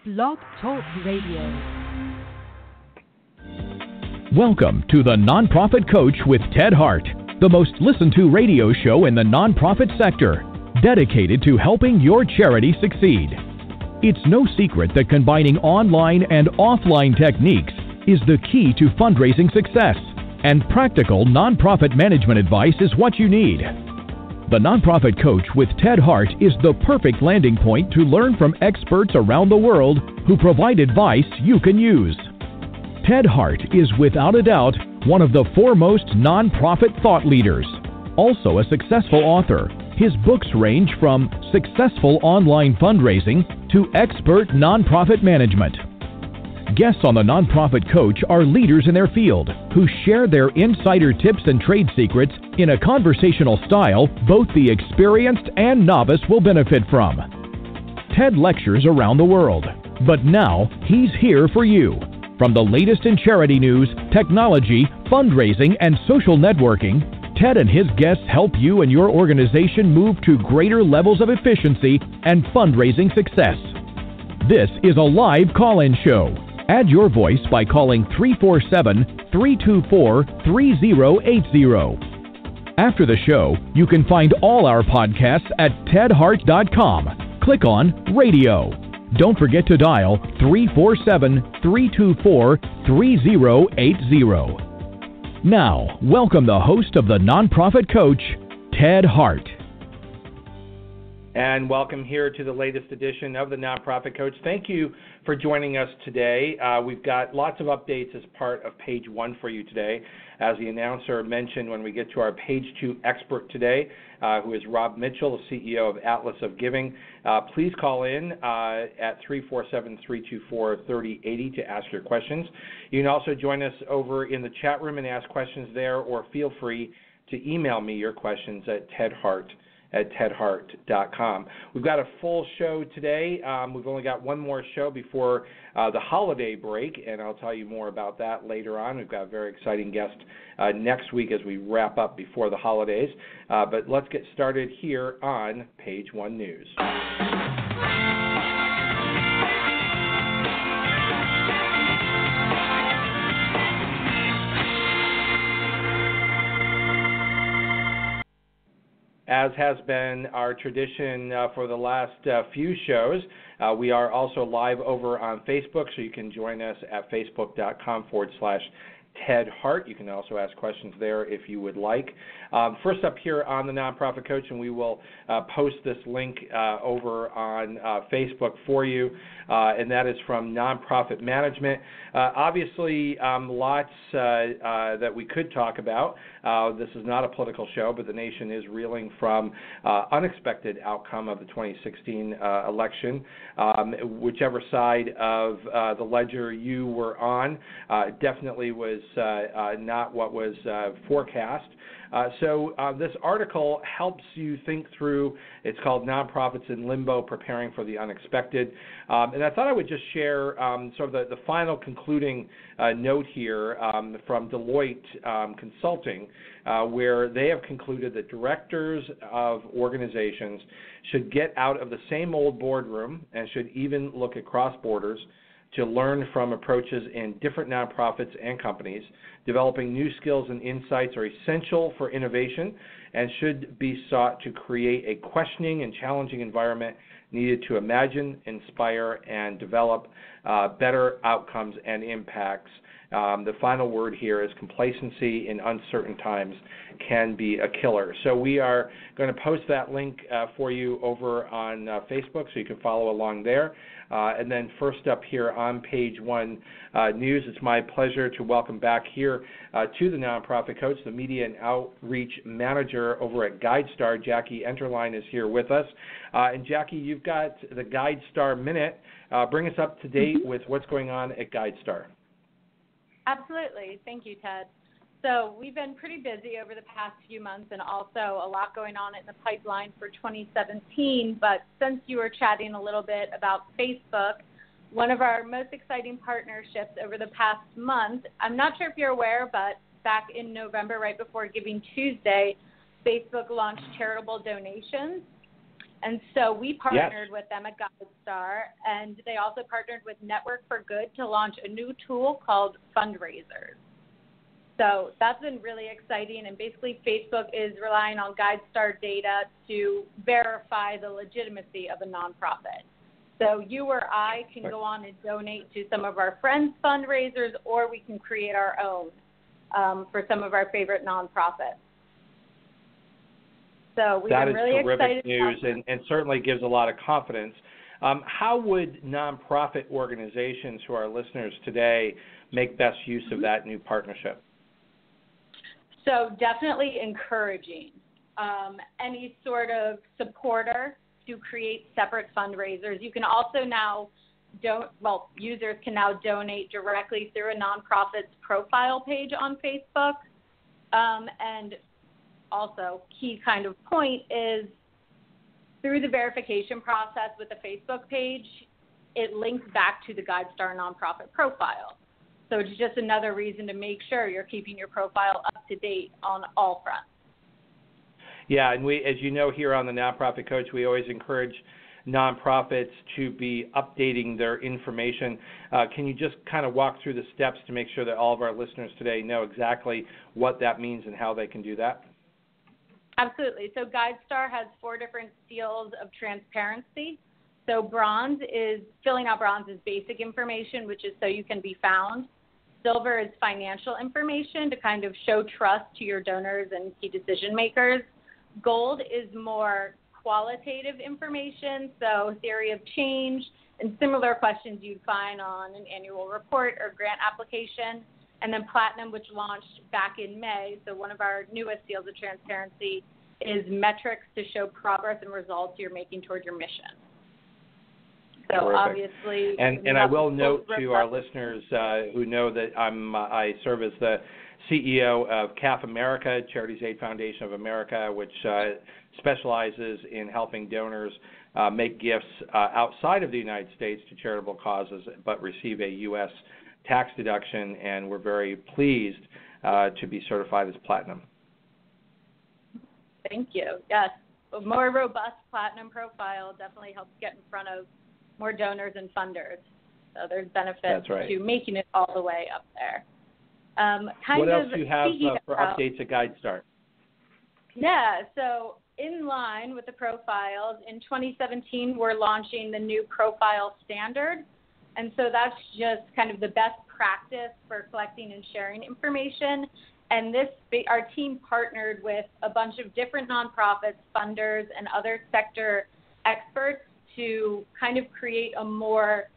Blog Talk Radio. Welcome to the Nonprofit Coach with Ted Hart, the most listened to radio show in the nonprofit sector, dedicated to helping your charity succeed. It's no secret that combining online and offline techniques is the key to fundraising success, and practical nonprofit management advice is what you need. The Nonprofit Coach with Ted Hart is the perfect landing point to learn from experts around the world who provide advice you can use. Ted Hart is without a doubt one of the foremost nonprofit thought leaders. Also a successful author, his books range from successful online fundraising to expert nonprofit management. Guests on the Nonprofit Coach are leaders in their field who share their insider tips and trade secrets in a conversational style both the experienced and novice will benefit from. Ted lectures around the world, but now he's here for you. From the latest in charity news, technology, fundraising, and social networking, Ted and his guests help you and your organization move to greater levels of efficiency and fundraising success. This is a live call-in show. Add your voice by calling 347-324-3080. After the show, you can find all our podcasts at tedhart.com. Click on Radio. Don't forget to dial 347-324-3080. Now, welcome the host of the Nonprofit Coach, Ted Hart. And welcome here to the latest edition of the Nonprofit Coach. Thank you for joining us today. We've got lots of updates as part of page one for you today. As the announcer mentioned, when we get to our page two expert today, who is Rob Mitchell, the CEO of Atlas of Giving, please call in at 347-324-3080 to ask your questions. You can also join us over in the chat room and ask questions there, or feel free to email me your questions at tedhart@tedhart.com. We've got a full show today. We've only got one more show before the holiday break, and I'll tell you more about that later on. We've got a very exciting guest next week as we wrap up before the holidays. But let's get started here on Page One News. As has been our tradition for the last few shows, we are also live over on Facebook, so you can join us at facebook.com/Ted Hart. You can also ask questions there if you would like. First up here on the Nonprofit Coach, and we will post this link over on Facebook for you, and that is from Nonprofit Management. Obviously, lots that we could talk about. This is not a political show, but the nation is reeling from unexpected outcome of the 2016 election. Whichever side of the ledger you were on, definitely was not what was forecast. So this article helps you think through, it's called Nonprofits in Limbo, Preparing for the Unexpected. And I thought I would just share sort of the final concluding note here from Deloitte Consulting, where they have concluded that directors of organizations should get out of the same old boardroom and should even look across borders to learn from approaches in different nonprofits and companies. Developing new skills and insights are essential for innovation and should be sought to create a questioning and challenging environment needed to imagine, inspire, and develop better outcomes and impacts. The final word here is complacency in uncertain times can be a killer. So we are going to post that link for you over on Facebook, so you can follow along there. And then first up here on Page One News, it's my pleasure to welcome back here to the Nonprofit Coach, the Media and Outreach Manager over at GuideStar. Jackie Enterline is here with us. And Jackie, you've got the GuideStar Minute. Bring us up to date with what's going on at GuideStar. Absolutely. Thank you, Ted. So we've been pretty busy over the past few months and also a lot going on in the pipeline for 2017. But since you were chatting a little bit about Facebook, one of our most exciting partnerships over the past month, I'm not sure if you're aware, but back in November, right before Giving Tuesday, Facebook launched charitable donations. And so we partnered with them at GuideStar, and they also partnered with Network for Good to launch a new tool called Fundraisers. So that's been really exciting, and basically Facebook is relying on GuideStar data to verify the legitimacy of a nonprofit. So you or I can go on and donate to some of our friends' fundraisers, or we can create our own for some of our favorite nonprofits. So we've been really excited. That is terrific news and certainly gives a lot of confidence. How would nonprofit organizations who are listeners today make best use of that new partnership? So definitely encouraging any sort of supporter to create separate fundraisers. You can also now users can now donate directly through a nonprofit's profile page on Facebook. And also, key kind of point is through the verification process with the Facebook page, it links back to the GuideStar nonprofit profile. So it's just another reason to make sure you're keeping your profile up to date on all fronts. Yeah, and we, as you know, here on the Nonprofit Coach, we always encourage nonprofits to be updating their information. Can you just kind of walk through the steps to make sure that all of our listeners today know exactly what that means and how they can do that? Absolutely. So GuideStar has 4 different seals of transparency. So filling out bronze is basic information, which is so you can be found. Silver is financial information to kind of show trust to your donors and key decision makers. Gold is more qualitative information, so theory of change and similar questions you'd find on an annual report or grant application. And then platinum, which launched back in May, so one of our newest seals of transparency, is metrics to show progress and results you're making toward your mission. So terrific. Obviously, and I will note to our listeners who know that I serve as the CEO of CAF America, Charities Aid Foundation of America, which specializes in helping donors make gifts outside of the United States to charitable causes, but receive a U.S. tax deduction, and we're very pleased to be certified as platinum. Thank you. Yes, a more robust platinum profile definitely helps get in front of more donors and funders. So there's benefits to making it all the way up there. What else do you have for updates at GuideStar? Yeah, so in line with the profiles, in 2017 we're launching the new profile standard. And so that's just kind of the best practice for collecting and sharing information. And our team partnered with a bunch of different nonprofits, funders, and other sector experts to kind of create a more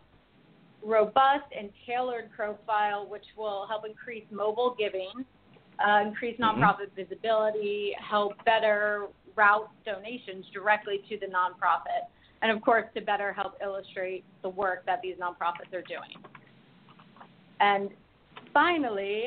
robust and tailored profile, which will help increase mobile giving, increase nonprofit visibility, help better route donations directly to the nonprofit, and of course to better help illustrate the work that these nonprofits are doing. And finally,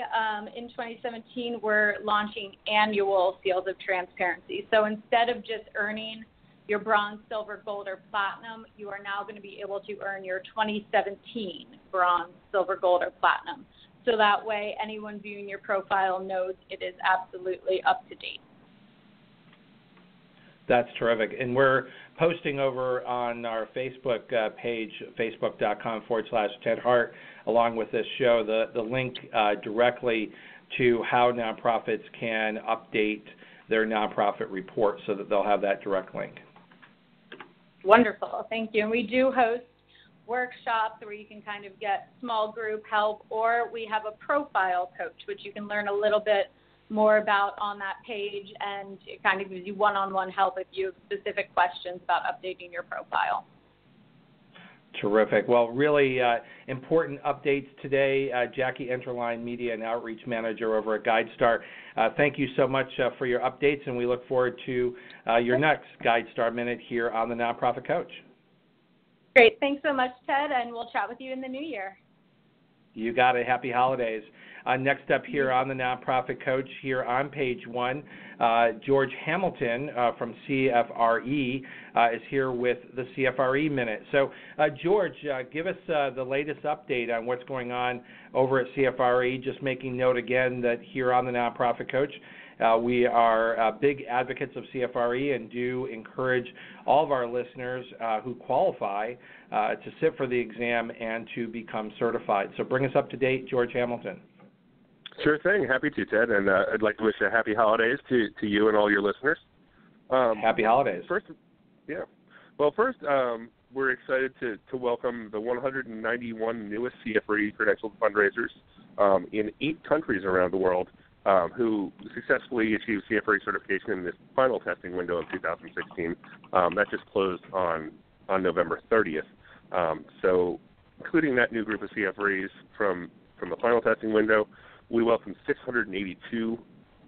in 2017, we're launching annual seals of transparency. So instead of just earning your bronze, silver, gold, or platinum, you are now going to be able to earn your 2017 bronze, silver, gold, or platinum. So that way, anyone viewing your profile knows it is absolutely up to date. That's terrific. And we're posting over on our Facebook page, facebook.com/Ted Hart, along with this show, the link directly to how nonprofits can update their nonprofit report so that they'll have that direct link. Wonderful. Thank you. And we do host workshops where you can kind of get small group help, or we have a profile coach, which you can learn a little bit more about on that page, and it kind of gives you one-on-one help if you have specific questions about updating your profile. Terrific. Well, really important updates today. Jackie Enterline, Media and Outreach Manager over at GuideStar. Thank you so much for your updates, and we look forward to your next GuideStar Minute here on the Nonprofit Coach. Great. Thanks so much, Ted, and we'll chat with you in the new year. You got it. Happy holidays. Next up here on the Nonprofit Coach, here on page 1, George Hamilton from CFRE is here with the CFRE Minute. So, George, give us the latest update on what's going on over at CFRE. Just making note again that here on the Nonprofit Coach, We are big advocates of CFRE and do encourage all of our listeners who qualify to sit for the exam and to become certified. So bring us up to date, George Hamilton. Sure thing. Happy to, Ted. And I'd like to wish a happy holidays to you and all your listeners. Happy holidays. First, we're excited to welcome the 191 newest CFRE credentialed fundraisers in 8 countries around the world who successfully achieved CFRE certification in this final testing window of 2016. That just closed on November 30th. So including that new group of CFREs from the final testing window, we welcomed 682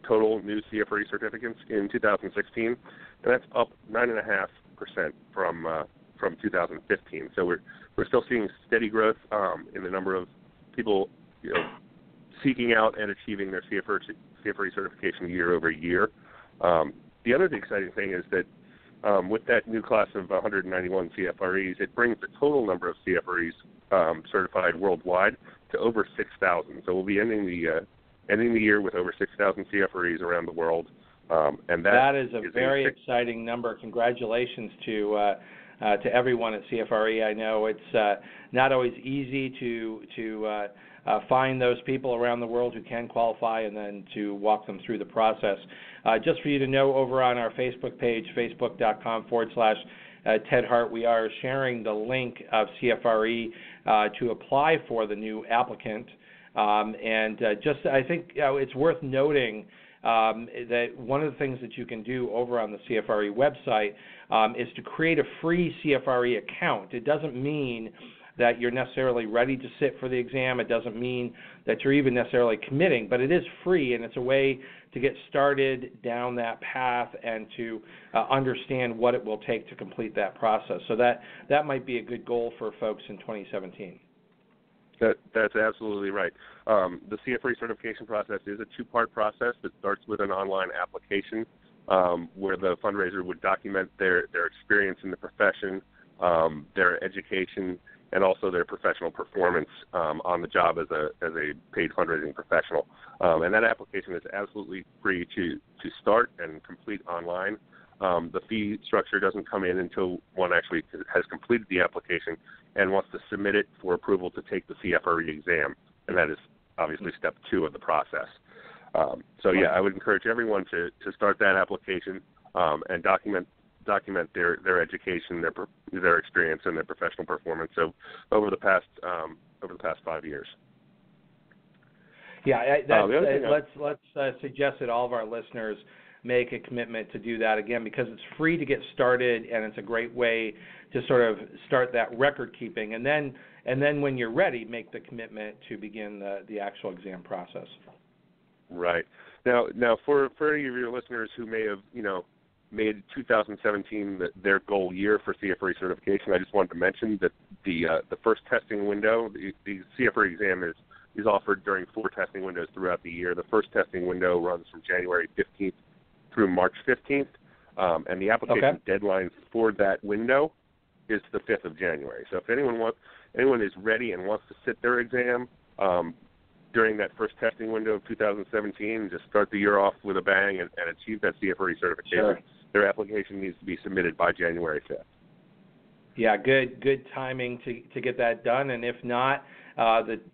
total new CFRE certificates in 2016, and that's up 9.5% from 2015. So we're still seeing steady growth in the number of people seeking out and achieving their CFRE certification year over year. The other exciting thing is that with that new class of 191 CFREs, it brings the total number of CFREs certified worldwide to over 6,000. So we'll be ending the year with over 6,000 CFREs around the world. And that is a very exciting number. Congratulations to everyone at CFRE. I know it's not always easy to find those people around the world who can qualify and then to walk them through the process. Just for you to know, over on our Facebook page, facebook.com/Ted Hart, we are sharing the link of CFRE to apply for the new applicant. I think it's worth noting that one of the things that you can do over on the CFRE website is to create a free CFRE account. It doesn't mean that you're necessarily ready to sit for the exam. It doesn't mean that you're even necessarily committing, but it is free, and it's a way to get started down that path and to understand what it will take to complete that process. So that might be a good goal for folks in 2017. That's absolutely right. The CFRE certification process is a 2-part process that starts with an online application where the fundraiser would document their experience in the profession, their education, and also their professional performance on the job as a paid fundraising professional. And that application is absolutely free to start and complete online. The fee structure doesn't come in until one actually has completed the application and wants to submit it for approval to take the CFRE exam, and that is obviously step 2 of the process. I would encourage everyone to start that application and document their education, their experience, and their professional performance over the past 5 years. Yeah, let's suggest that all of our listeners make a commitment to do that, again, because it's free to get started, and it's a great way to sort of start that record keeping, and then when you're ready, make the commitment to begin the actual exam process. Right. Now for any of your listeners who may have made 2017 their goal year for CFRE certification, I just wanted to mention that the first testing window, the CFRE exam is offered during 4 testing windows throughout the year. The first testing window runs from January 15th through March 15th, and the application deadline for that window is the 5th of January. So if anyone is ready and wants to sit their exam during that first testing window of 2017, just start the year off with a bang and achieve that CFRE certification, sure, their application needs to be submitted by January 5th. Yeah, good timing to get that done, and if not,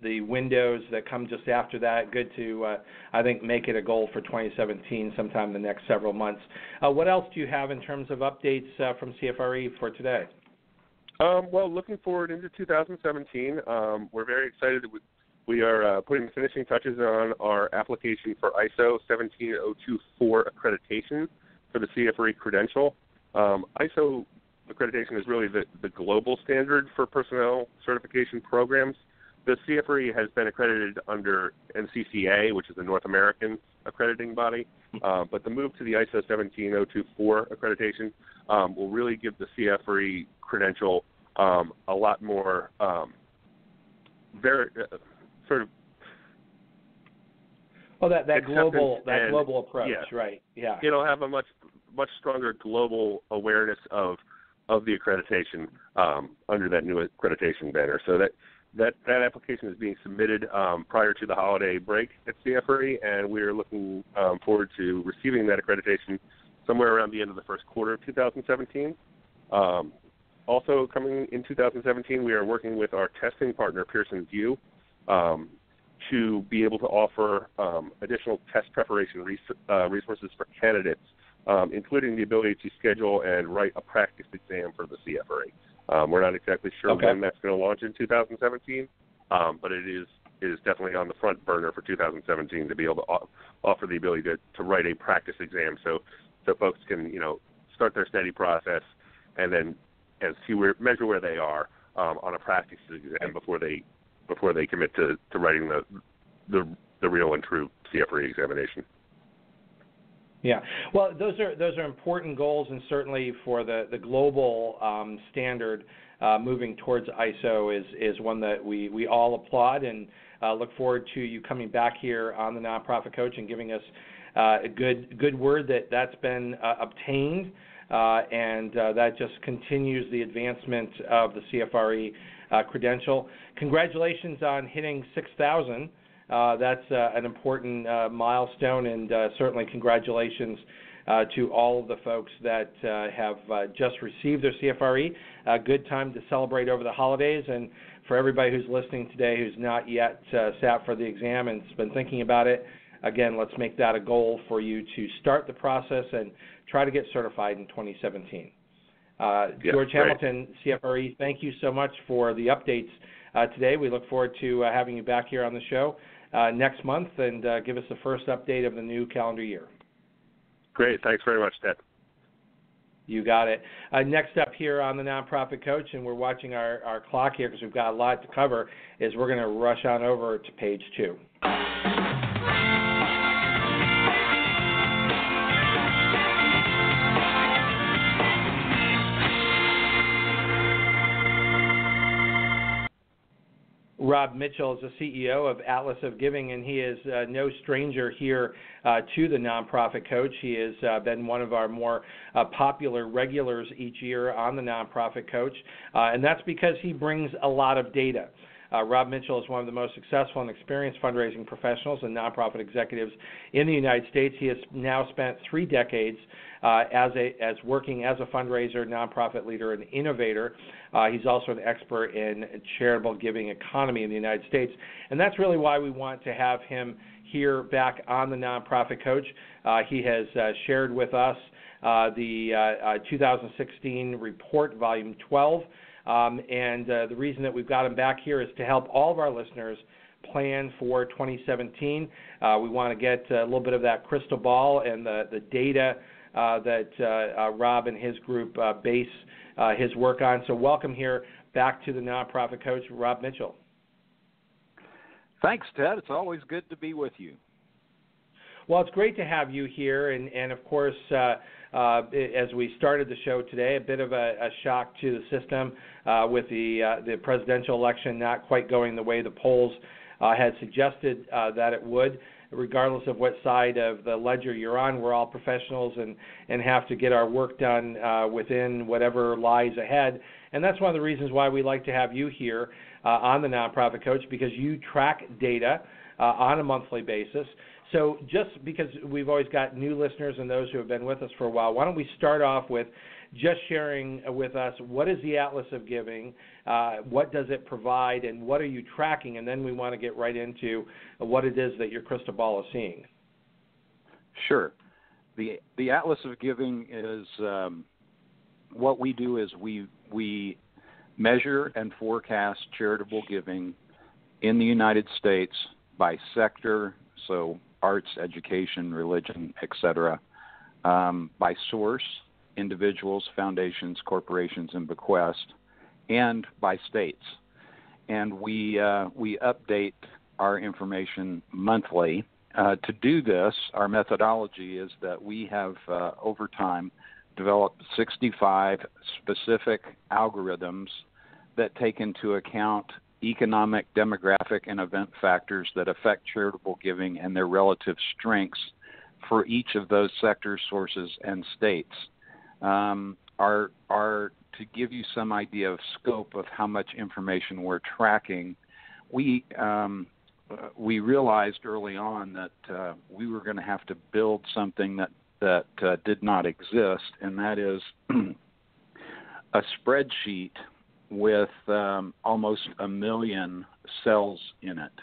the windows that come just after that, good to, I think, make it a goal for 2017 sometime in the next several months. What else do you have in terms of updates from CFRE for today? Well, looking forward into 2017, we're very excited. We are putting the finishing touches on our application for ISO 17024 accreditation for the CFRE credential. ISO accreditation is really the global standard for personnel certification programs. The CFRE has been accredited under NCCA, which is the North American accrediting body, but the move to the ISO 17024 accreditation will really give the CFRE credential a lot more that global approach, yeah, right? Yeah, it'll have a much stronger global awareness of of the accreditation under that new accreditation banner. So that application is being submitted prior to the holiday break at CFRE, and we are looking forward to receiving that accreditation somewhere around the end of the first quarter of 2017. Also coming in 2017, we are working with our testing partner, Pearson VUE, to be able to offer additional test preparation resources for candidates, including the ability to schedule and write a practice exam for the CFRE. We're not exactly sure when that's going to launch in 2017, but it is definitely on the front burner for 2017 to be able to offer the ability to write a practice exam so folks can, start their study process and then measure where they are on a practice exam before they commit to writing the real and true CFRE examination. Yeah, well, those are important goals, and certainly for the global standard moving towards ISO is one that we all applaud and look forward to you coming back here on the Nonprofit Coach and giving us a good word that's been obtained, and that just continues the advancement of the CFRE credential. Congratulations on hitting 6,000. That's an important milestone, and certainly congratulations to all of the folks that have just received their CFRE. A good time to celebrate over the holidays, and for everybody who's listening today who's not yet sat for the exam and has been thinking about it, again, let's make that a goal for you to start the process and try to get certified in 2017. George Hamilton, CFRE, thank you so much for the updates today. We look forward to having you back here on the show next month and give us the first update of the new calendar year. Great. Thanks very much, Ted. You got it. Next up here on the Nonprofit Coach, and we're watching our clock here because we've got a lot to cover, is we're going to rush on over to page 2. Rob Mitchell is the CEO of Atlas of Giving, and he is no stranger here to the Nonprofit Coach. He has been one of our more popular regulars each year on the Nonprofit Coach, and that's because he brings a lot of data. Rob Mitchell is one of the most successful and experienced fundraising professionals and nonprofit executives in the United States. He has now spent 3 decades as working as a fundraiser, nonprofit leader, and innovator. He's also an expert in charitable giving economy in the United States, and that's really why we want to have him here back on the Nonprofit Coach. He has shared with us the 2016 report, volume 12. And the reason that we've got him back here is to help all of our listeners plan for 2017. We want to get a little bit of that crystal ball and the data that Rob and his group base his work on. So welcome here back to the Nonprofit Coach, Rob Mitchell. Thanks, Ted. It's always good to be with you. Well, it's great to have you here, and of course, as we started the show today, a bit of a shock to the system with the presidential election not quite going the way the polls had suggested that it would. Regardless of what side of the ledger you're on, we're all professionals and have to get our work done within whatever lies ahead. And that's one of the reasons why we like to have you here on the Nonprofit Coach, because you track data on a monthly basis. So just because we've always got new listeners and those who have been with us for a while, why don't we start off with just sharing with us what is the Atlas of Giving, what does it provide, and what are you tracking? And then we want to get right into what it is that your crystal ball is seeing. Sure. The Atlas of Giving is what we do is we measure and forecast charitable giving in the United States by sector, so arts, education, religion, etc., by source, individuals, foundations, corporations, and bequest, and by states. And we update our information monthly. To do this, our methodology is that we have, over time, developed 65 specific algorithms that take into account economic, demographic, and event factors that affect charitable giving and their relative strengths for each of those sectors, sources, and states. Our to give you some idea of scope of how much information we're tracking, we realized early on that we were going to have to build something that did not exist, and that is a spreadsheet with almost 1 million cells in it.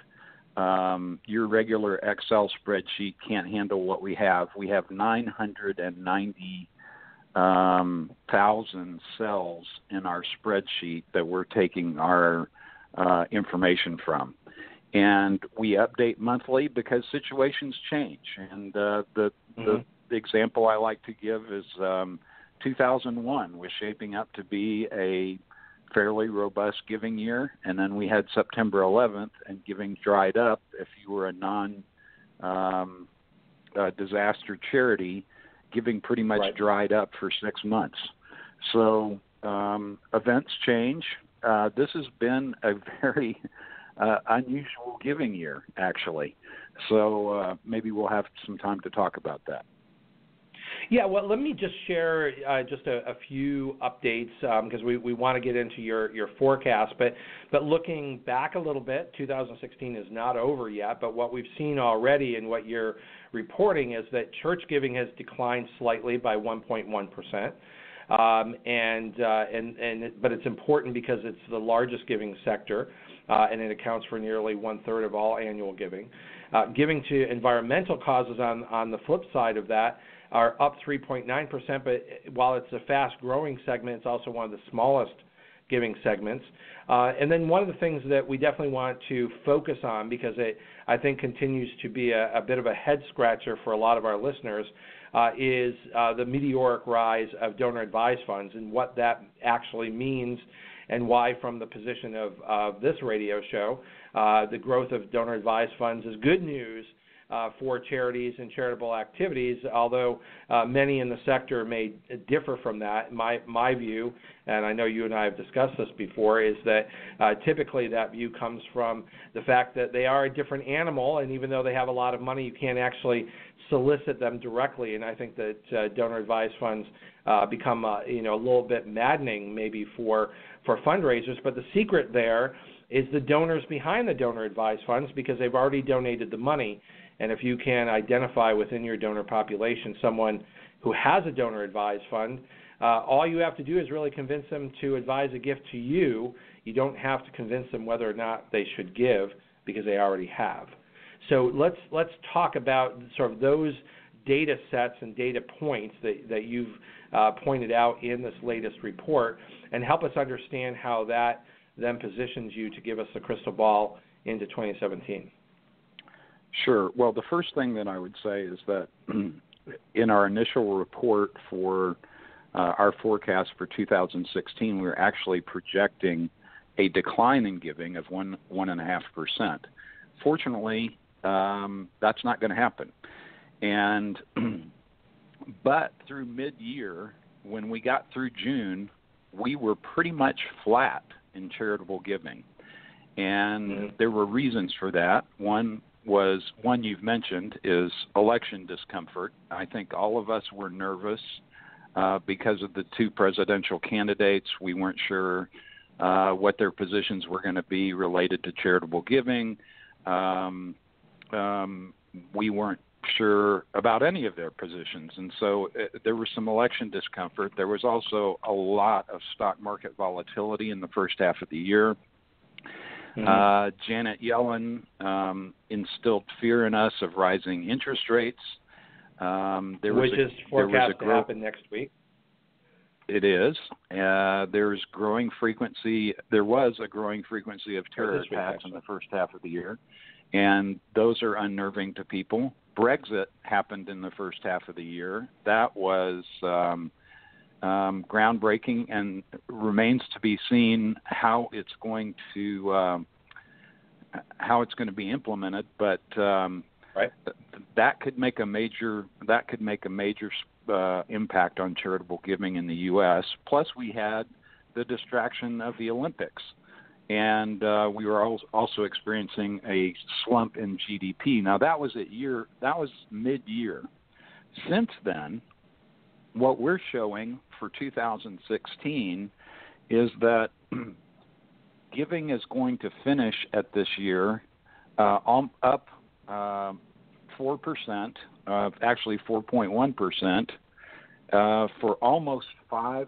Your regular Excel spreadsheet can't handle what we have. We have 990,000 cells in our spreadsheet that we're taking our information from. And we update monthly because situations change. And the example I like to give is 2001 was shaping up to be a fairly robust giving year, and then we had September 11th, and giving dried up. If you were a non-disaster charity, giving pretty much dried up for 6 months. So events change. This has been a very unusual giving year, actually. So maybe we'll have some time to talk about that. Yeah, well, let me just share just a few updates because we want to get into your forecast. But looking back a little bit, 2016 is not over yet. But what we've seen already and what you're reporting is that church giving has declined slightly by 1.1%. But it's important because it's the largest giving sector, and it accounts for nearly 1/3 of all annual giving. Giving to environmental causes on the flip side of that are up 3.9%, but while it's a fast-growing segment, it's also one of the smallest giving segments. And then one of the things that we definitely want to focus on, because it, I think, continues to be a bit of a head-scratcher for a lot of our listeners, is the meteoric rise of donor-advised funds and what that actually means, and why, from the position of this radio show, the growth of donor-advised funds is good news for charities and charitable activities, although many in the sector may differ from that. My view, and I know you and I have discussed this before, is that typically that view comes from the fact that they are a different animal, and even though they have a lot of money, you can't actually solicit them directly. And I think that donor-advised funds become a little bit maddening maybe for fundraisers. But the secret there is the donors behind the donor-advised funds, because they've already donated the money. And if you can identify within your donor population someone who has a donor-advised fund, all you have to do is really convince them to advise a gift to you. You don't have to convince them whether or not they should give, because they already have. So let's talk about sort of those data sets and data points that you've pointed out in this latest report, and help us understand how that then positions you to give us the crystal ball into 2017. Sure. Well, the first thing that I would say is that in our initial report for our forecast for 2016, we were actually projecting a decline in giving of 1.5%. Fortunately, that's not going to happen. And but through mid-year, when we got through June, we were pretty much flat in charitable giving. And there were reasons for that. One you've mentioned is election discomfort. I think all of us were nervous because of the two presidential candidates. We weren't sure what their positions were going to be related to charitable giving. We weren't sure about any of their positions. And so there was some election discomfort. There was also a lot of stock market volatility in the first half of the year. Janet Yellen instilled fear in us of rising interest rates. Which is forecast to happen next week. It is. There was a growing frequency of terror attacks in the first half of the year, and those are unnerving to people. Brexit happened in the first half of the year. That was groundbreaking, and remains to be seen how it's going to be implemented. But that could make a major impact on charitable giving in the U.S. Plus, we had the distraction of the Olympics, and we were also experiencing a slump in GDP. Now, that was mid-year. Since then, what we're showing for 2016 is that giving is going to finish at this year up 4%, actually 4.1%, for almost $500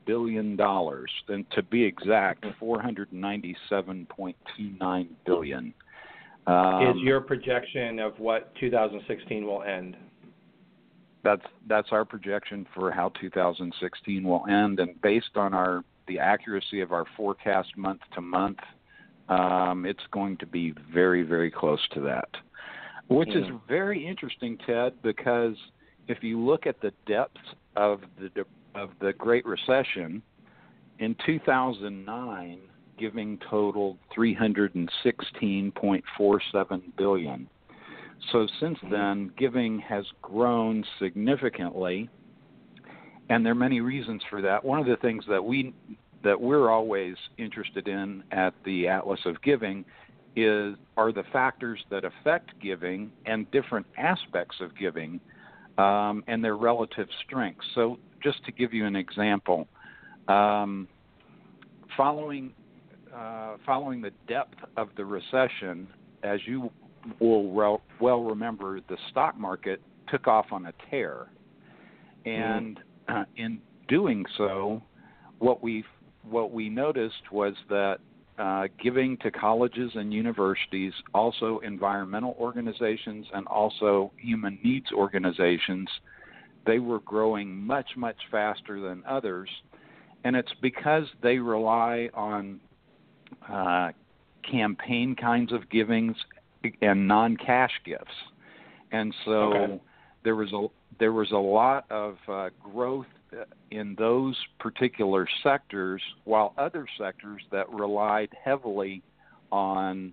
billion, and to be exact, $497.29 billion. Is your projection of what 2016 will end? That's our projection for how 2016 will end, and based on the accuracy of our forecast month to month, it's going to be very, very close to that, which is very interesting, Ted, because if you look at the depth of the Great Recession, in 2009, giving totaled $316.47 billion. So since then, giving has grown significantly, and there are many reasons for that. One of the things that we're always interested in at the Atlas of Giving are the factors that affect giving and different aspects of giving and their relative strengths. So just to give you an example, following the depth of the recession, as you will well remember, the stock market took off on a tear. And in doing so, what we noticed was that giving to colleges and universities, also environmental organizations and also human needs organizations, they were growing much, much faster than others. And it's because they rely on campaign kinds of givings and non-cash gifts. And so there was a lot of growth in those particular sectors, while other sectors that relied heavily on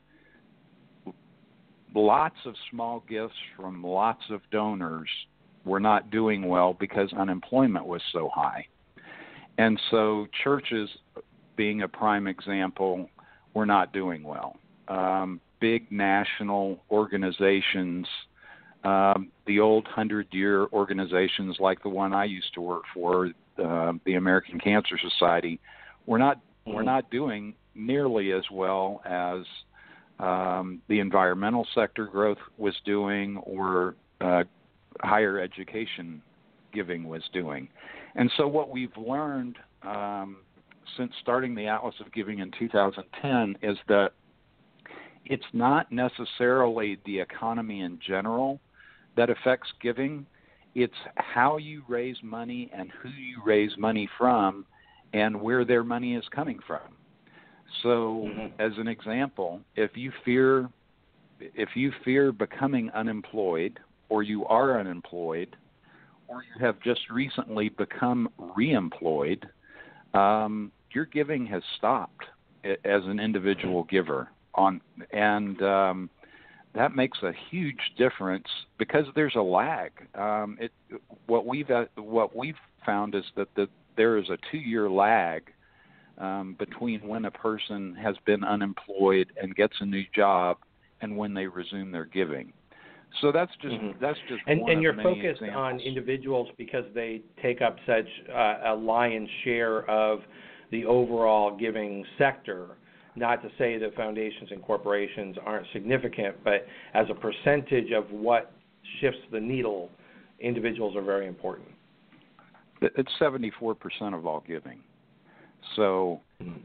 lots of small gifts from lots of donors were not doing well because unemployment was so high. And so churches, being a prime example, were not doing well. Big national organizations, the old 100-year organizations like the one I used to work for, the American Cancer Society, were not doing nearly as well as the environmental sector growth was doing, or higher education giving was doing. And so what we've learned since starting the Atlas of Giving in 2010 is that it's not necessarily the economy in general that affects giving. It's how you raise money and who you raise money from and where their money is coming from. So as an example, if you fear becoming unemployed, or you are unemployed, or you have just recently become reemployed, your giving has stopped as an individual giver. That makes a huge difference because there's a lag. What we've found is that there is a 2-year lag between when a person has been unemployed and gets a new job and when they resume their giving. So that's just one and you're of many focused examples. on individuals because they take up such a lion's share of the overall giving sector. Not to say that foundations and corporations aren't significant, but as a percentage of what shifts the needle, individuals are very important. It's 74% of all giving. So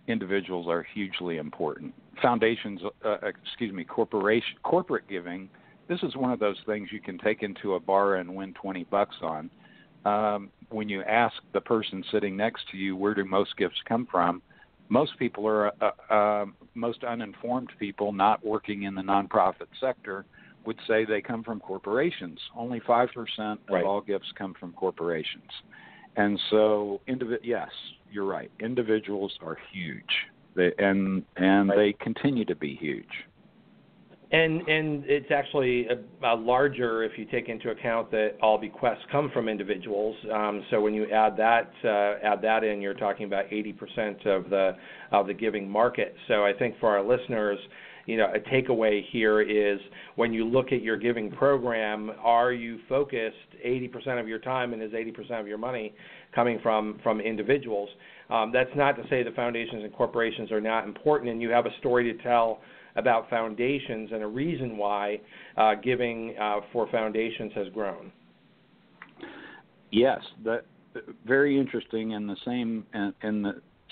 individuals are hugely important. Foundations, corporate giving, this is one of those things you can take into a bar and win $20 on. When you ask the person sitting next to you, where do most gifts come from? Most people most uninformed people not working in the nonprofit sector would say they come from corporations. Only 5% of all gifts come from corporations. And so, yes, you're right. Individuals are huge, they continue to be huge. And it's actually a larger if you take into account that all bequests come from individuals. So when you add that in, you're talking about 80% of the giving market. So I think for our listeners, a takeaway here is when you look at your giving program, are you focused 80% of your time and is 80% of your money coming from individuals? That's not to say that foundations and corporations are not important, and you have a story to tell about foundations and a reason why giving for foundations has grown. Yes, that very interesting, and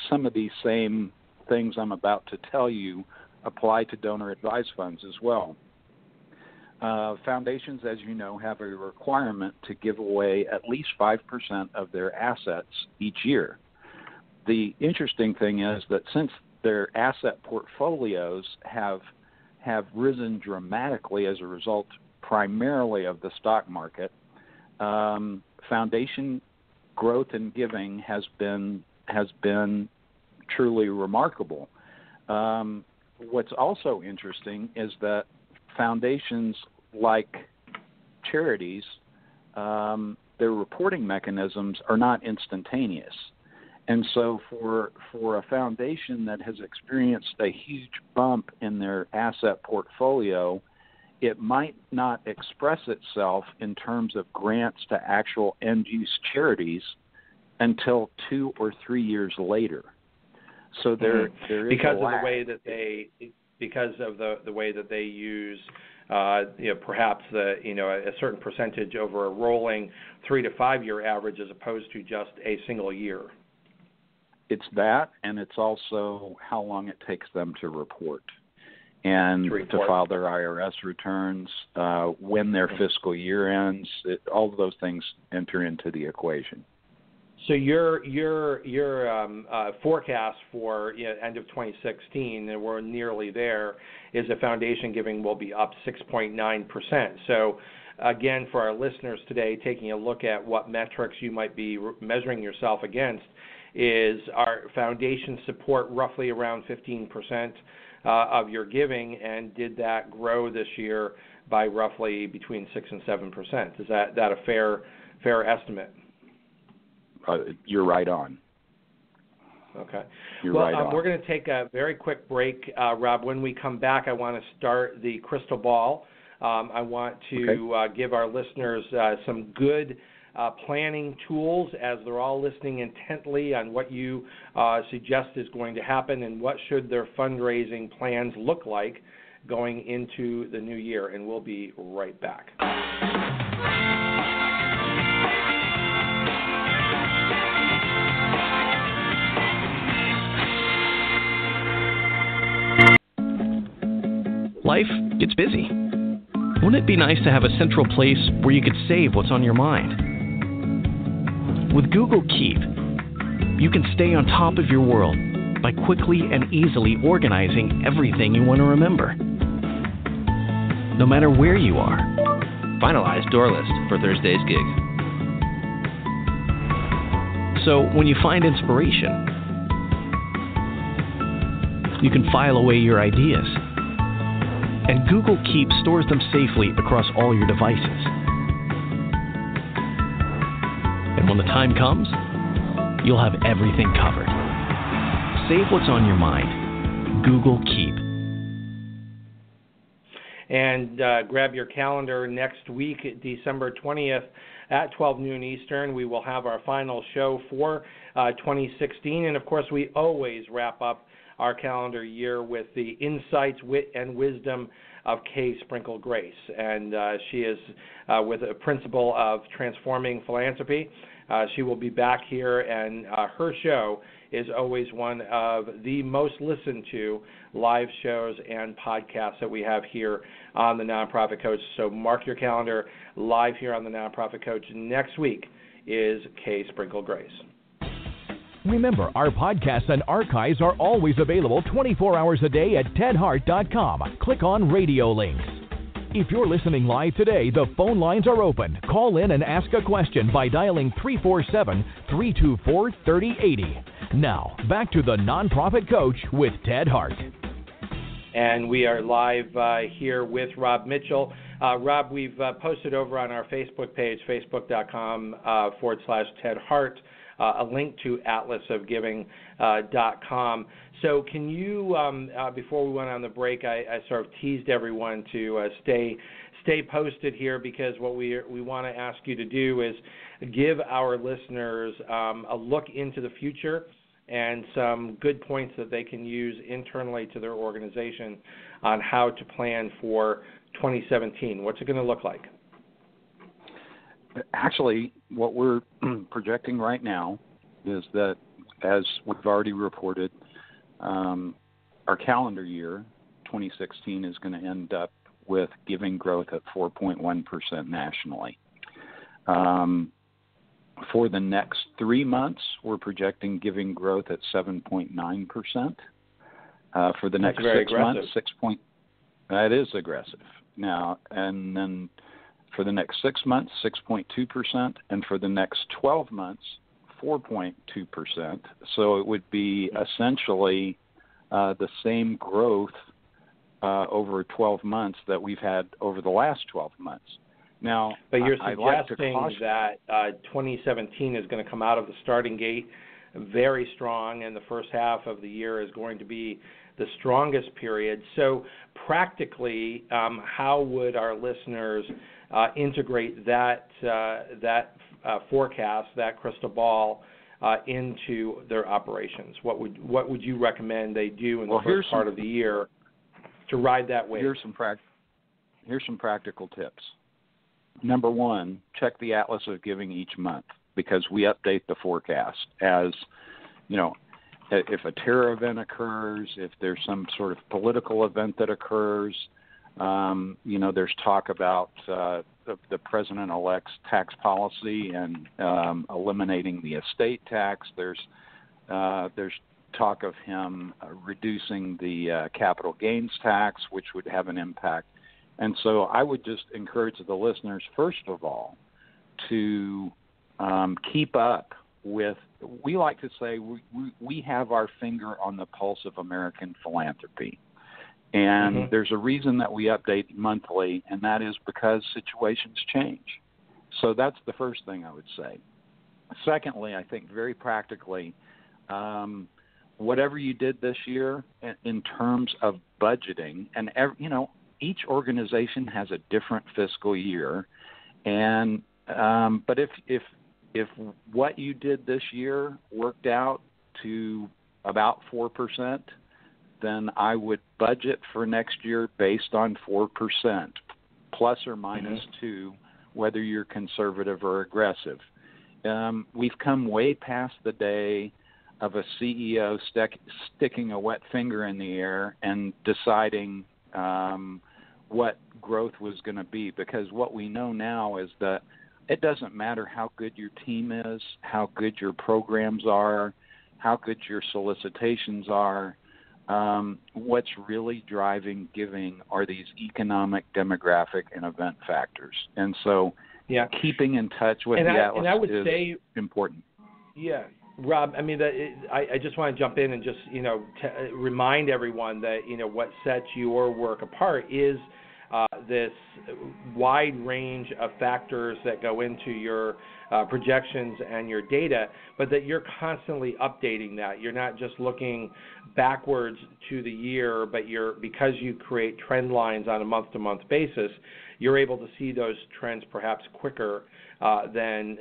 some of these same things I'm about to tell you apply to donor advised funds as well. Foundations, as you know, have a requirement to give away at least 5% of their assets each year. The interesting thing is that since their asset portfolios have risen dramatically as a result primarily of the stock market, foundation growth and giving has been truly remarkable. What's also interesting is that foundations, like charities, their reporting mechanisms are not instantaneous. And so for a foundation that has experienced a huge bump in their asset portfolio, it might not express itself in terms of grants to actual end-use charities until 2 or 3 years later. So there is because a lag. of the way that the way that they use perhaps a certain percentage over a rolling 3 to 5 year average as opposed to just a single year. It's that, and it's also how long it takes them to report and to file their IRS returns, when their fiscal year ends. All of those things enter into the equation. So your forecast for end of 2016, and we're nearly there, is that foundation giving will be up 6.9%. So again, for our listeners today, taking a look at what metrics you might be measuring yourself against, is our foundation support roughly around 15% of your giving, and did that grow this year by roughly between 6 and 7%? Is that a fair estimate? You're right on. Okay. You're right on. We're going to take a very quick break, Rob. When we come back, I want to start the crystal ball. I want to give our listeners some good planning tools as they're all listening intently on what you suggest is going to happen and what should their fundraising plans look like going into the new year. And we'll be right back. Life gets busy. Wouldn't it be nice to have a central place where you could save what's on your mind? With Google Keep, you can stay on top of your world by quickly and easily organizing everything you want to remember. No matter where you are. Finalize door list for Thursday's gig. So when you find inspiration, you can file away your ideas. And Google Keep stores them safely across all your devices. And when the time comes, you'll have everything covered. Save what's on your mind. Google Keep. And grab your calendar next week, December 20th at 12 noon Eastern. We will have our final show for 2016. And, of course, we always wrap up our calendar year with the insights, wit, and wisdom of Kay Sprinkle Grace. And she is with a principle of transforming philanthropy. She will be back here, and her show is always one of the most listened to live shows and podcasts that we have here on the Nonprofit Coach. So mark your calendar. Live here on the Nonprofit Coach next week is Kay Sprinkle Grace. Remember, our podcasts and archives are always available 24 hours a day at tedhart.com. Click on radio links. If you're listening live today, the phone lines are open. Call in and ask a question by dialing 347-324-3080. Now, back to the Nonprofit Coach with Ted Hart. And we are live here with Rob Mitchell. Rob, we've posted over on our Facebook page, facebook.com/Ted Hart, a link to atlasofgiving.com. So can you, before we went on the break, I sort of teased everyone to stay posted here, because what we want to ask you to do is give our listeners a look into the future and some good points that they can use internally to their organization on how to plan for 2017. What's it going to look like? Actually, what we're projecting right now is that, as we've already reported, our calendar year, 2016, is going to end up with giving growth at 4.1% nationally. For the next 3 months, we're projecting giving growth at 7.9%. For the next 6 months, that is aggressive. Now, and then for the next 6 months, 6.2%, and for the next 12 months, 4.2%. So it would be essentially the same growth over 12 months that we've had over the last 12 months. Now, but you're suggesting that 2017 is going to come out of the starting gate very strong, and the first half of the year is going to be the strongest period. So practically, how would our listeners integrate that forecast, that crystal ball, into their operations? What would you recommend they do in the first part of the year to ride that wave? Here's some practical tips. Number one, check the Atlas of Giving each month, because we update the forecast as, if a terror event occurs, if there's some sort of political event that occurs, there's talk about the president-elect's tax policy and eliminating the estate tax. There's talk of him reducing the capital gains tax, which would have an impact. And so I would just encourage the listeners, first of all, to keep up with, we like to say we have our finger on the pulse of American philanthropy. And there's a reason that we update monthly, and that is because situations change. So that's the first thing I would say. Secondly, I think very practically, whatever you did this year in terms of budgeting, and each organization has a different fiscal year, and but if what you did this year worked out to about 4%, then I would budget for next year based on 4%, plus or minus 2, whether you're conservative or aggressive. We've come way past the day of a CEO sticking a wet finger in the air and deciding what growth was going to be, because what we know now is that it doesn't matter how good your team is, how good your programs are, how good your solicitations are. What's really driving giving are these economic, demographic, and event factors. And so keeping in touch with the Atlas is important. Yeah. Rob, I mean, I just want to jump in and just, remind everyone that, what sets your work apart is this wide range of factors that go into your projections and your data, but that you're constantly updating that. You're not just looking backwards to the year, but because you create trend lines on a month-to-month basis, you're able to see those trends perhaps quicker than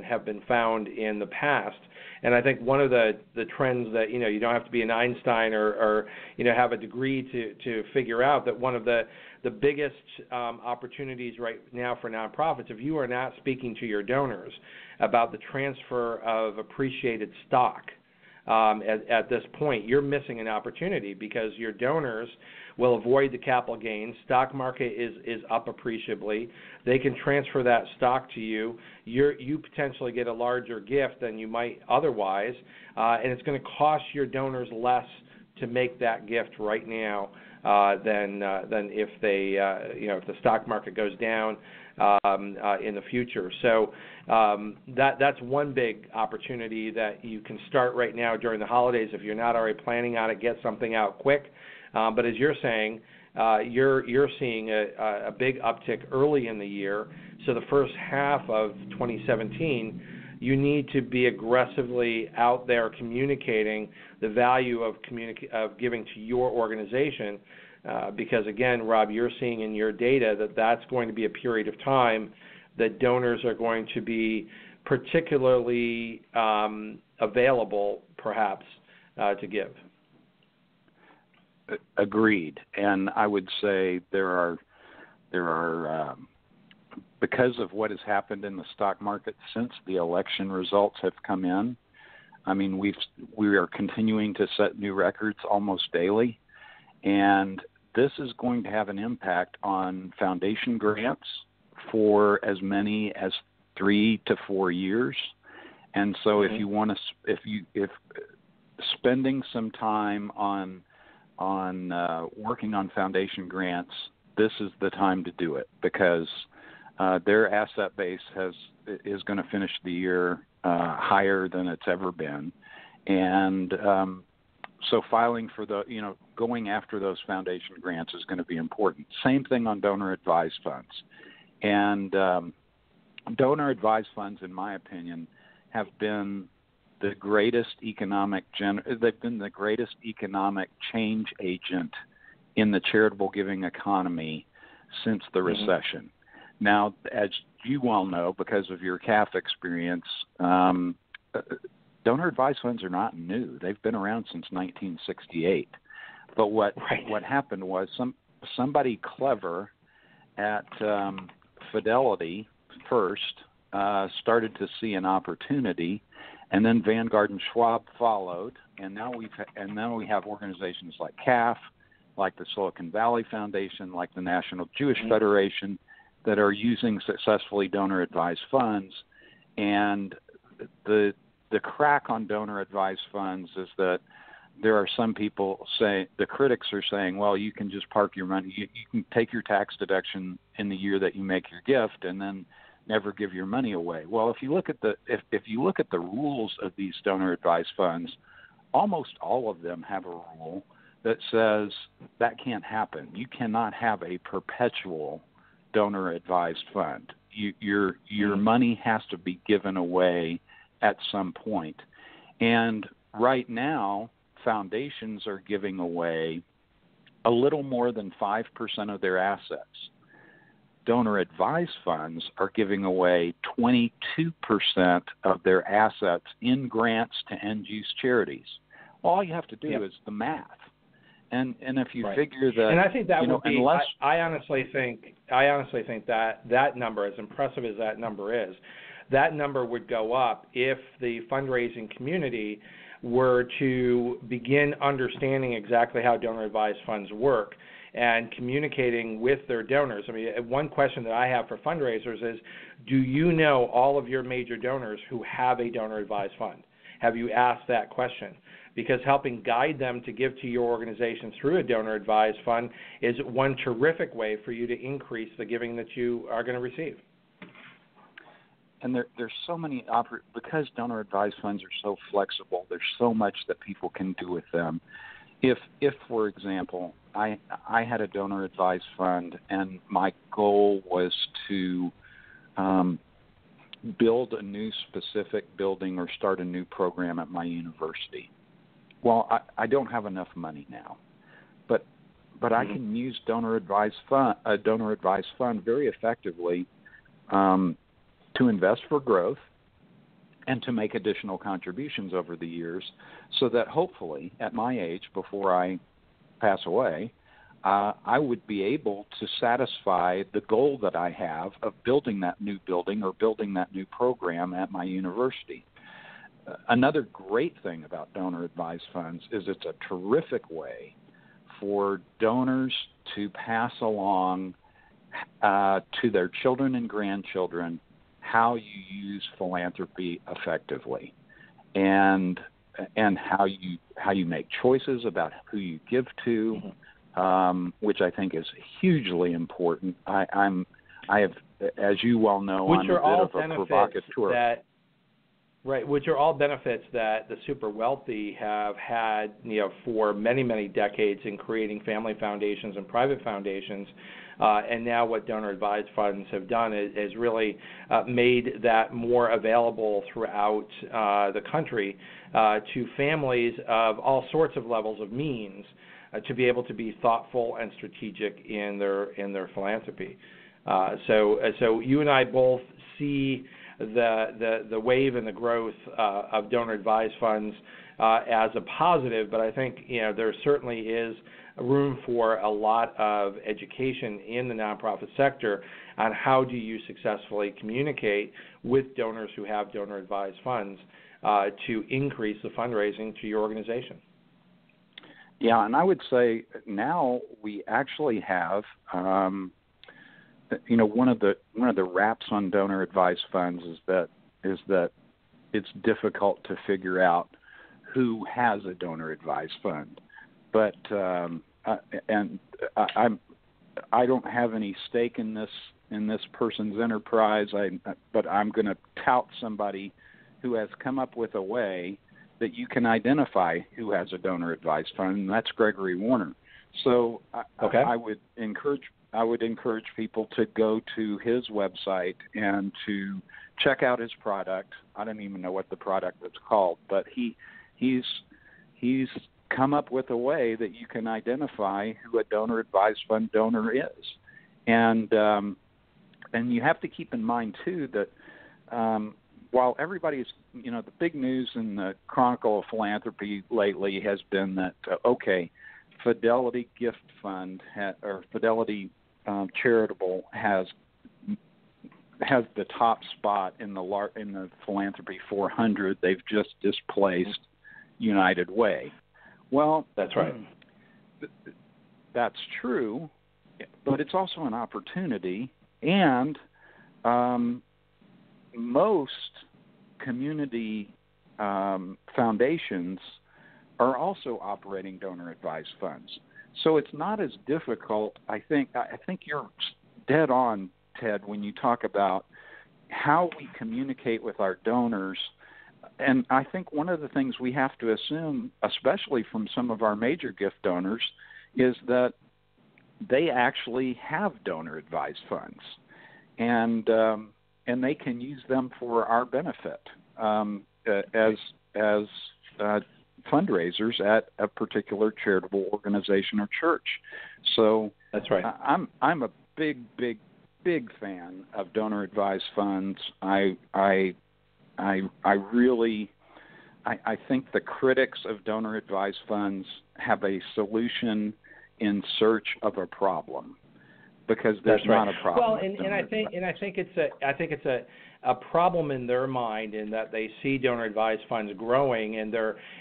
have been found in the past. And I think one of the trends that, you don't have to be an Einstein or have a degree to figure out, that one of the biggest opportunities right now for nonprofits, if you are not speaking to your donors about the transfer of appreciated stock at this point, you're missing an opportunity, because your donors will avoid the capital gains. Stock market is up appreciably. They can transfer that stock to you. You potentially get a larger gift than you might otherwise, and it's going to cost your donors less to make that gift right now than if they if the stock market goes down in the future. So that's one big opportunity that you can start right now during the holidays. If you're not already planning on it, get something out quick. But as you're saying, you're seeing a big uptick early in the year. So the first half of 2017, you need to be aggressively out there communicating the value of giving to your organization, because again, Rob, you're seeing in your data that that's going to be a period of time that donors are going to be particularly available, perhaps, to give. Agreed. And I would say there are because of what has happened in the stock market since the election results have come in. I mean, we are continuing to set new records almost daily, and this is going to have an impact on foundation grants for as many as 3 to 4 years. And so, if you want to, if spending some time on working on foundation grants, this is the time to do it, because their asset base is going to finish the year higher than it's ever been, and so filing for going after those foundation grants is going to be important. Same thing on donor advised funds, and donor advised funds, in my opinion, have been the greatest economic change agent in the charitable giving economy since the recession. Now, as you well know, because of your CAF experience, donor advised funds are not new. They've been around since 1968. But what happened was somebody clever at Fidelity first started to see an opportunity, and then Vanguard and Schwab followed, and now we have organizations like CAF, like the Silicon Valley Foundation, like the National Jewish Federation, that are using successfully donor advised funds. And the crack on donor advised funds is that there are some people the critics are saying, well, you can just park your money, you can take your tax deduction in the year that you make your gift and then never give your money away. Well, if you look at the rules of these donor advised funds, almost all of them have a rule that says that can't happen. You cannot have a perpetual donor advised fund. Your money has to be given away at some point. And right now, foundations are giving away a little more than 5% of their assets. Donor advised funds are giving away 22% of their assets in grants to end-use charities. All you have to do is the math. And if you figure that, and I think that would be. Unless, I honestly think that number, as impressive as that number is, that number would go up if the fundraising community were to begin understanding exactly how donor advised funds work and communicating with their donors. I mean, one question that I have for fundraisers is, do you know all of your major donors who have a donor advised fund? Have you asked that question? Because helping guide them to give to your organization through a donor advised fund is one terrific way for you to increase the giving that you are going to receive. And there's so many because donor advised funds are so flexible, there's so much that people can do with them. If for example, I had a donor advised fund and my goal was to build a new specific building or start a new program at my university. Well, I don't have enough money now, but I can use a donor advised fund very effectively to invest for growth and to make additional contributions over the years, so that hopefully at my age, before I pass away, I would be able to satisfy the goal that I have of building that new building or building that new program at my university. Another great thing about donor advised funds is it's a terrific way for donors to pass along to their children and grandchildren how you use philanthropy effectively, and how you make choices about who you give to, which I think is hugely important. I have, as you well know, I'm a bit of a provocateur. Which are all benefits that the super wealthy have had, for many, many decades in creating family foundations and private foundations. And now what donor advised funds have done is really made that more available throughout the country to families of all sorts of levels of means to be able to be thoughtful and strategic in their philanthropy. So you and I both see the wave and the growth of donor-advised funds as a positive, but I think there certainly is room for a lot of education in the nonprofit sector on how do you successfully communicate with donors who have donor-advised funds to increase the fundraising to your organization. Yeah, and I would say now we actually have, one of the raps on donor-advised funds is that it's difficult to figure out who has a donor-advised fund, but I don't have any stake in this person's enterprise. But I'm going to tout somebody who has come up with a way that you can identify who has a donor-advised fund, and that's Gregory Warner. So I would encourage people to go to his website and to check out his product. I don't even know what the product is called, but he's come up with a way that you can identify who a donor-advised fund donor is, and you have to keep in mind too that while everybody's the big news in the Chronicle of Philanthropy lately has been that Fidelity Gift Fund or Fidelity Charitable has the top spot in the Philanthropy 400. They've just displaced United Way. Well, that's right. That's true, but it's also an opportunity, and most community foundations are also operating donor-advised funds. So it's not as difficult. I think you're dead on, Ted, when you talk about how we communicate with our donors. And I think one of the things we have to assume, especially from some of our major gift donors, is that they actually have donor-advised funds, and they can use them for our benefit as fundraisers at a particular charitable organization or church. So that's right. I'm a big fan of donor-advised funds. I think the critics of donor-advised funds have a solution in search of a problem, because there's not a problem. Well, and I think it's a problem in their mind, in that they see donor-advised funds growing, and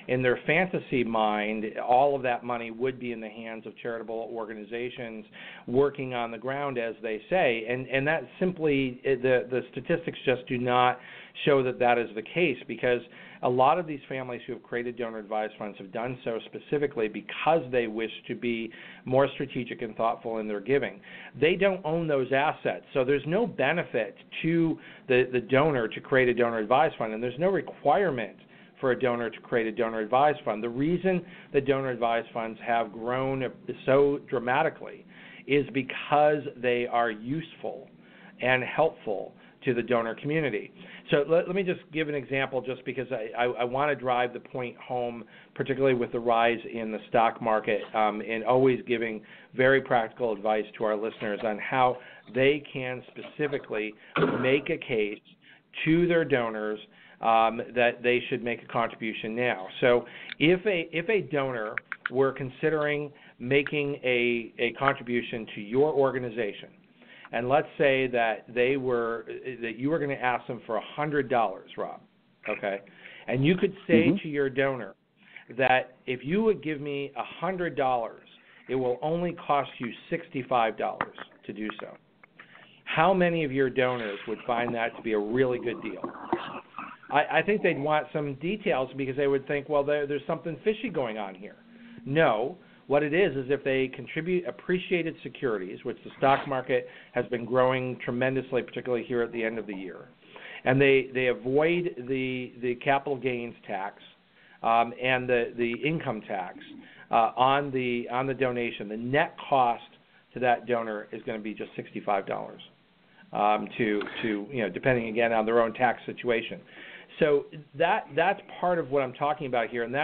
in their fantasy mind, all of that money would be in the hands of charitable organizations working on the ground, as they say, and that simply the statistics just do not show that is the case, because a lot of these families who have created donor-advised funds have done so specifically because they wish to be more strategic and thoughtful in their giving. They don't own those assets, so there's no benefit to the donor to create a donor-advised fund, and there's no requirement for a donor to create a donor-advised fund. The reason the donor-advised funds have grown so dramatically is because they are useful and helpful to the donor community. So let me just give an example, just because I want to drive the point home, particularly with the rise in the stock market, and always giving very practical advice to our listeners on how they can specifically make a case to their donors that they should make a contribution now. So if a donor were considering making a contribution to your organization, and let's say that you were going to ask them for $100, Rob, okay? And you could say to your donor that if you would give me $100, it will only cost you $65 to do so. How many of your donors would find that to be a really good deal? I think they'd want some details, because they would think, well, there's something fishy going on here. No. What it is if they contribute appreciated securities, which the stock market has been growing tremendously, particularly here at the end of the year, and they avoid the capital gains tax and the income tax on the donation, the net cost to that donor is going to be just $65 to depending again on their own tax situation. So that's part of what I'm talking about here, and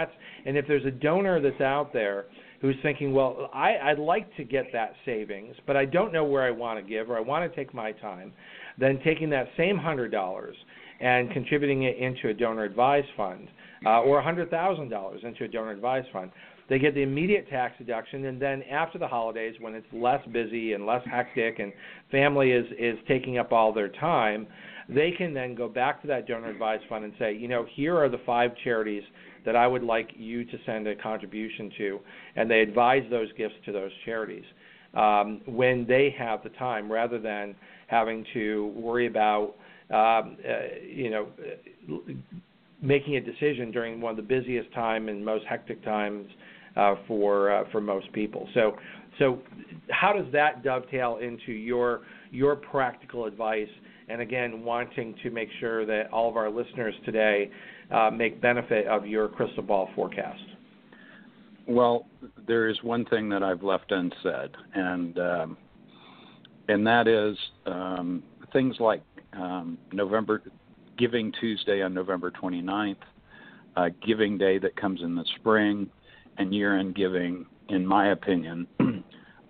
if there's a donor that's out there who's thinking, well, I'd like to get that savings, but I don't know where I want to give, or I want to take my time, then taking that same $100 and contributing it into a donor advised fund, or $100,000 into a donor advised fund, they get the immediate tax deduction, and then after the holidays, when it's less busy and less hectic and family is taking up all their time, they can then go back to that donor advised fund and say, here are the 5 charities that I would like you to send a contribution to, and they advise those gifts to those charities when they have the time, rather than having to worry about making a decision during one of the busiest time and most hectic times for most people. So how does that dovetail into your practical advice, and again, wanting to make sure that all of our listeners today make benefit of your crystal ball forecast? Well, there is one thing that I've left unsaid, and that is things like Giving Tuesday on November 29th, Giving Day that comes in the spring, and year-end giving, in my opinion,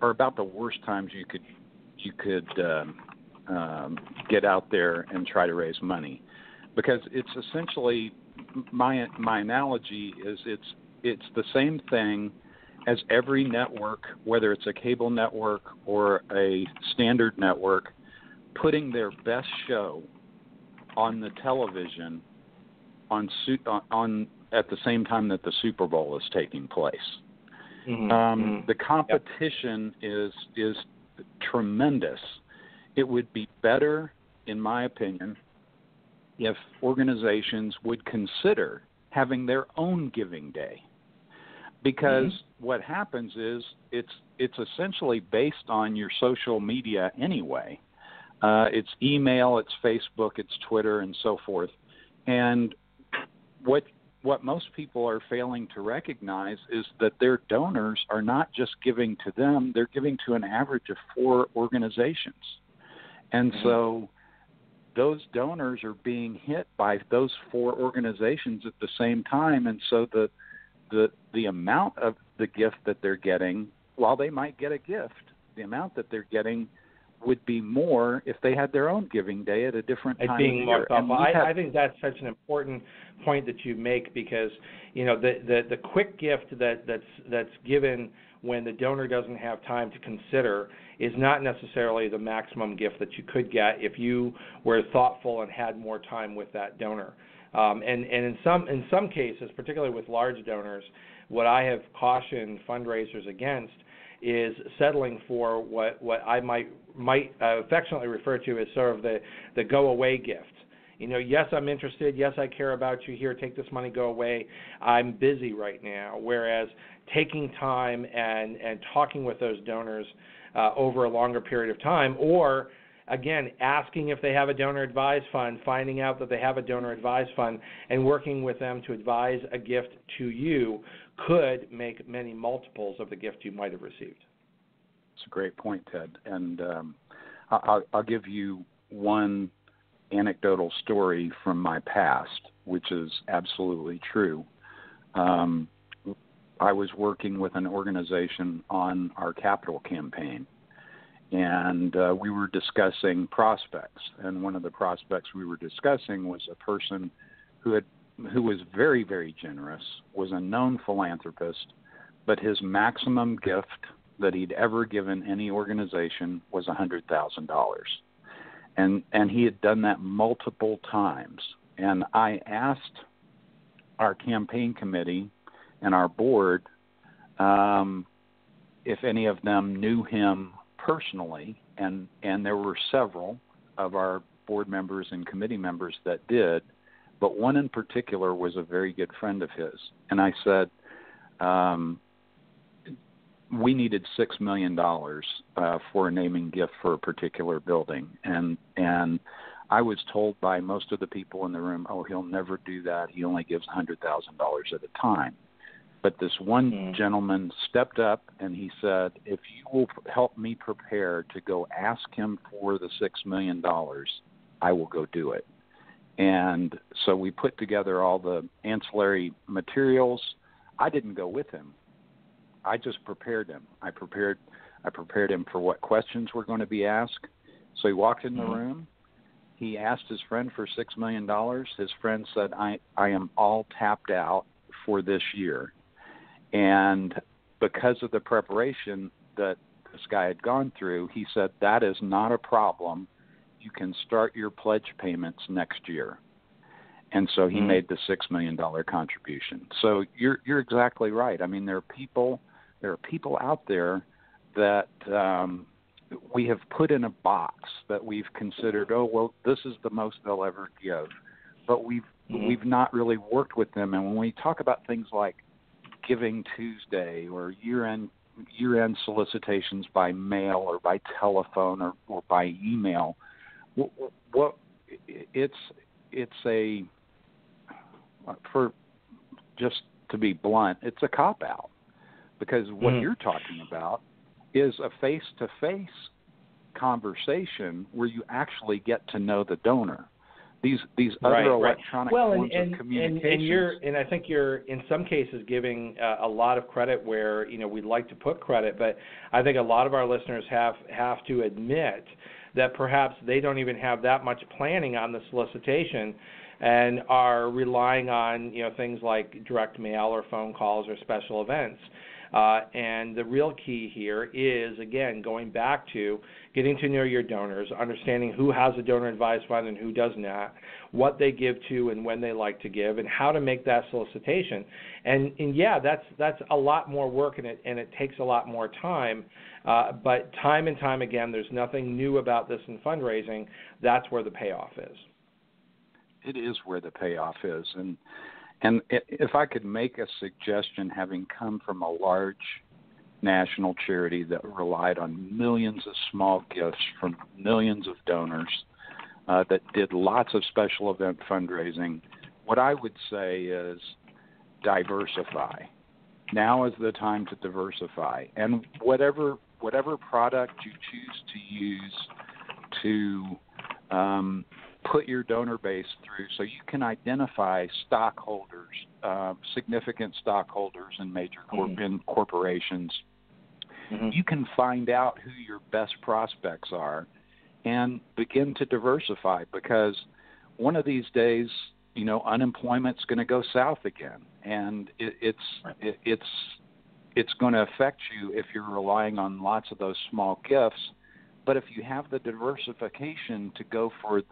are about the worst times you could get out there and try to raise money, because it's essentially my analogy is it's the same thing as every network, whether it's a cable network or a standard network, putting their best show on the television on at the same time that the Super Bowl is taking place. The competition is tremendous. It would be better, in my opinion, if organizations would consider having their own giving day, because what happens is it's essentially based on your social media anyway. It's email, it's Facebook, it's Twitter, and so forth. And what most people are failing to recognize is that their donors are not just giving to them, they're giving to an average of 4 organizations. And so those donors are being hit by those 4 organizations at the same time. And so the amount of the gift that they're getting, while they might get a gift, the amount that they're getting would be more if they had their own giving day at a different time of year. I think that's such an important point that you make, because the quick gift that's given when the donor doesn't have time to consider is not necessarily the maximum gift that you could get if you were thoughtful and had more time with that donor. And in some cases, particularly with large donors, what I have cautioned fundraisers against is settling for what I might affectionately refer to as sort of the go away gift. Yes, I'm interested. Yes, I care about you. Here, take this money, go away. I'm busy right now. Whereas taking time and talking with those donors over a longer period of time, or again, asking if they have a donor advised fund, finding out that they have a donor advised fund, and working with them to advise a gift to you could make many multiples of the gift you might have received. It's a great point, Ted. And I'll give you one anecdotal story from my past, which is absolutely true. I was working with an organization on our capital campaign, and we were discussing prospects. And one of the prospects we were discussing was a person who was very, very generous, was a known philanthropist, but his maximum gift that he'd ever given any organization was $100,000. And he had done that multiple times. And I asked our campaign committee and our board if any of them knew him personally, and there were several of our board members and committee members that did, but one in particular was a very good friend of his. And I said, we needed $6 million for a naming gift for a particular building. And I was told by most of the people in the room, oh, he'll never do that. He only gives $100,000 at a time. But this one gentleman stepped up and he said, if you will help me prepare to go ask him for the $6 million, I will go do it. And so we put together all the ancillary materials. I didn't go with him. I just prepared him. I prepared him for what questions were going to be asked. So he walked in the room. He asked his friend for $6 million. His friend said, I am all tapped out for this year. And because of the preparation that this guy had gone through, he said, that is not a problem. You can start your pledge payments next year. And so he made the $6 million contribution. So you're exactly right. I mean, there are people out there that we have put in a box that we've considered, oh, well, this is the most they'll ever give. But we've not really worked with them. And when we talk about things like Giving Tuesday or year-end solicitations by mail or by telephone or by email, it's a, for just to be blunt, it's a cop-out, because what you're talking about is a face-to-face conversation where you actually get to know the donor. These other electronic forms of communication. And I think you're in some cases giving a lot of credit where we'd like to put credit, but I think a lot of our listeners have to admit that perhaps they don't even have that much planning on the solicitation and are relying on things like direct mail or phone calls or special events. And the real key here is, again, going back to getting to know your donors, understanding who has a donor advised fund and who does not, what they give to and when they like to give, and how to make that solicitation. And yeah, that's a lot more work, and it takes a lot more time. But time and time again, there's nothing new about this in fundraising. That's where the payoff is. It is where the payoff is. And if I could make a suggestion, having come from a large national charity that relied on millions of small gifts from millions of donors, that did lots of special event fundraising, what I would say is diversify. Now is the time to diversify. And whatever product you choose to use to put your donor base through, so you can identify stockholders, significant stockholders in major in corporations. You can find out who your best prospects are and begin to diversify, because one of these days, unemployment's going to go south again, and it's going to affect you if you're relying on lots of those small gifts. But if you have the diversification to go for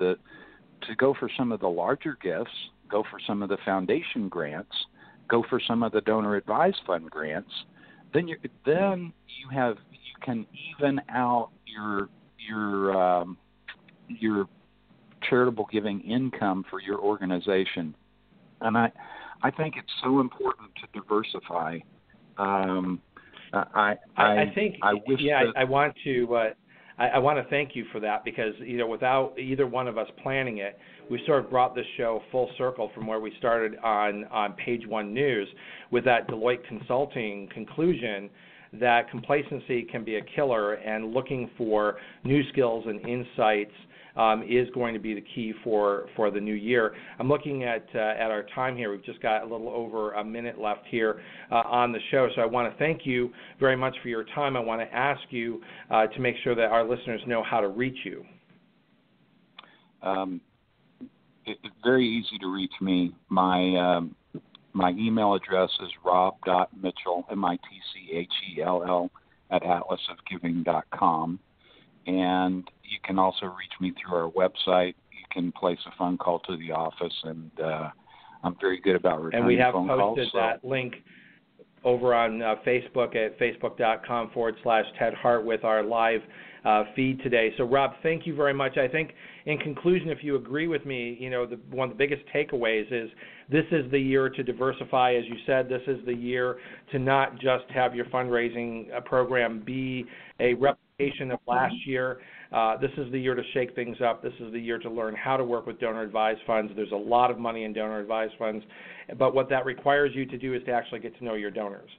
some of the larger gifts, go for some of the foundation grants, go for some of the donor advised fund grants, then you can even out your charitable giving income for your organization. And I think it's so important to diversify. I want to thank you for that, because without either one of us planning it, we sort of brought this show full circle from where we started on Page One News with that Deloitte Consulting conclusion that complacency can be a killer, and looking for new skills and insights is going to be the key for the new year. I'm looking at our time here. We've just got a little over a minute left here on the show, so I want to thank you very much for your time. I want to ask you to make sure that our listeners know how to reach you. It's very easy to reach me. My email address is rob.mitchell, MITCHELL, at atlasofgiving.com. And you can also reach me through our website. You can place a phone call to the office, and I'm very good about returning phone calls. And we have posted that link over on Facebook at facebook.com/Ted Hart with our live feed today. So, Rob, thank you very much. I think, in conclusion, if you agree with me, one of the biggest takeaways is this is the year to diversify. As you said, this is the year to not just have your fundraising program be a replication of last year. This is the year to shake things up. This is the year to learn how to work with donor-advised funds. There's a lot of money in donor-advised funds, but what that requires you to do is to actually get to know your donors,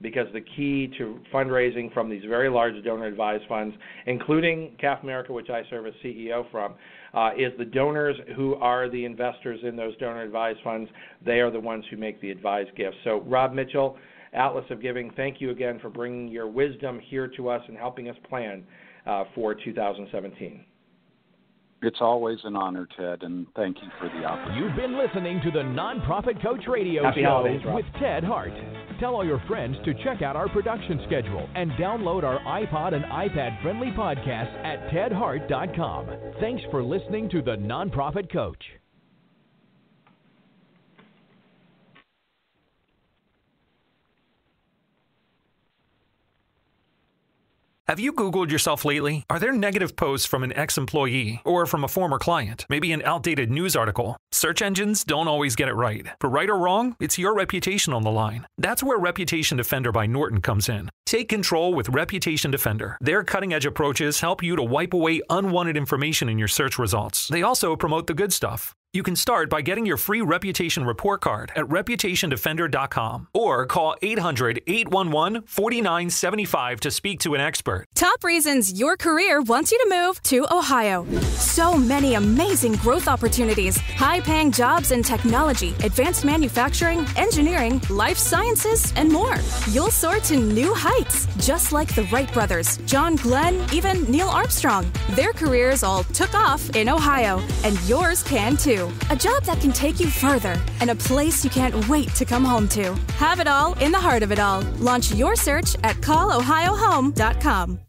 because the key to fundraising from these very large donor-advised funds, including CAF America, which I serve as CEO from, is the donors who are the investors in those donor-advised funds. They are the ones who make the advised gifts. So, Rob Mitchell, Atlas of Giving, thank you again for bringing your wisdom here to us and helping us plan for 2017. It's always an honor, Ted, and thank you for the opportunity. You've been listening to the Nonprofit Coach Radio Happy Show holidays, Rob. with Ted Hart. Tell all your friends to check out our production schedule and download our iPod and iPad-friendly podcasts at tedhart.com. Thanks for listening to the Nonprofit Coach. Have you Googled yourself lately? Are there negative posts from an ex-employee or from a former client? Maybe an outdated news article? Search engines don't always get it right. For right or wrong, it's your reputation on the line. That's where Reputation Defender by Norton comes in. Take control with Reputation Defender. Their cutting-edge approaches help you to wipe away unwanted information in your search results. They also promote the good stuff. You can start by getting your free Reputation Report Card at reputationdefender.com or call 800-811-4975 to speak to an expert. Top reasons your career wants you to move to Ohio. So many amazing growth opportunities, high-paying jobs in technology, advanced manufacturing, engineering, life sciences, and more. You'll soar to new heights, just like the Wright brothers, John Glenn, even Neil Armstrong. Their careers all took off in Ohio, and yours can too. A job that can take you further, and a place you can't wait to come home to. Have it all in the heart of it all. Launch your search at callohiohome.com.